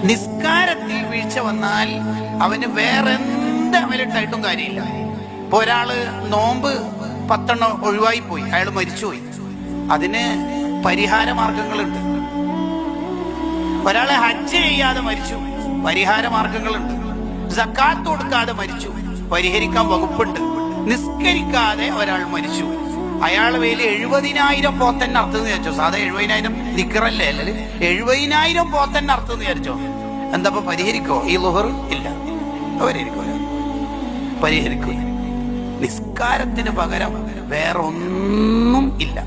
നിസ്കാരത്തിൽ വീഴ്ച വന്നാൽ അവന് വേറെ എന്ത് അമലിട്ടായിട്ടും കാര്യമില്ല. ഇപ്പൊ ഒരാള് നോമ്പ് 10 ഒഴിവായി പോയി, അയാൾ മരിച്ചുപോയി, അതിന് പരിഹാര മാർഗങ്ങളുണ്ട്. ഒരാളെ ഹജ്ജ് ചെയ്യാതെ മരിച്ചു, പരിഹാര മാർഗങ്ങളുണ്ട്. സക്കാത്ത് കൊടുക്കാതെ മരിച്ചു, പരിഹരിക്കാൻ വകുപ്പുണ്ട്. നിസ്കരിക്കാതെ ഒരാൾ മരിച്ചു, അയാളെ പേരിൽ 70,000 പോത്തന്നെ അർത്ഥം വിചാരിച്ചോ. സാധാ 70,000 ദിക്റല്ലേ, അല്ലെ 70,000 പോത്തന്നെ അർത്ഥം വിചാരിച്ചോ. എന്താ പരിഹരിക്കോ? ഈ ളുഹർ ഇല്ല, പരിഹരിക്കൂല. നിസ്കാരത്തിന് പകരം വേറെ ഒന്നും ഇല്ല.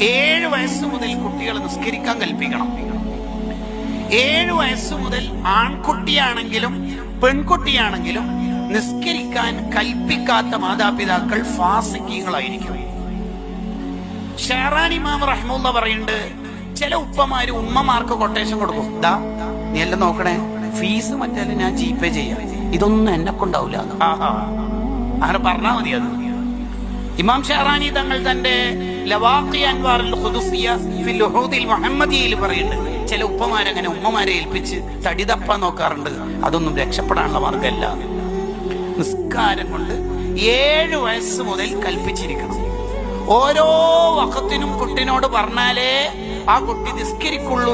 7 വയസ്സ് മുതൽ കുട്ടികളെ നിസ്കരിക്കാൻ കൽപ്പിക്കണം. 7 വയസ്സ് മുതൽ ആൺകുട്ടിയാണെങ്കിലും പെൺകുട്ടിയാണെങ്കിലും നിസ്കരിക്കാൻ കൽപ്പിക്കാത്ത മാതാപിതാക്കൾ ഫാസിഖീങ്ങളായിരിക്കും. ഷെഹ്റാൻ ഇമാം റഹ്മുള്ള പറയുന്നുണ്ട്, ചില ഉപ്പമാര് ഉമ്മമാർക്ക് കൊട്ടേഷൻ കൊടുക്കും, ദാ നീ എല്ലാം നോക്കണേ, ഫീസ് മറ്റേ ഞാൻ ജിപേ ചെയ്യാം, ഇതൊന്നും എന്നെ കൊണ്ടാവില്ല. അങ്ങനെ പറഞ്ഞാ മതി. അത് ഇമാം ഷെഹ്റാനി തങ്ങൾ തന്റെ ലവാഖി അൻവാറുൽ ഖുദുസിയ്യ ഫിൽ ഉഹൂദിൽ മുഹമ്മദിയയിൽ പറയുന്നുണ്ട്, ചില ഉപ്പമാരങ്ങനെ ഉമ്മമാരെ ഏൽപ്പിച്ച് തടി തപ്പാൻ നോക്കാറുണ്ട്, അതൊന്നും രക്ഷപ്പെടാനുള്ള മാർഗമല്ല. നിസ്കാരം കൊണ്ട് 7 വയസ്സ് മുതൽ കൽപ്പിച്ചിരിക്കണം. ഓരോ വഖത്തിനും കുട്ടിനോട് പറഞ്ഞാലേ ആ കുട്ടി നിസ്കരിക്കുള്ളൂ.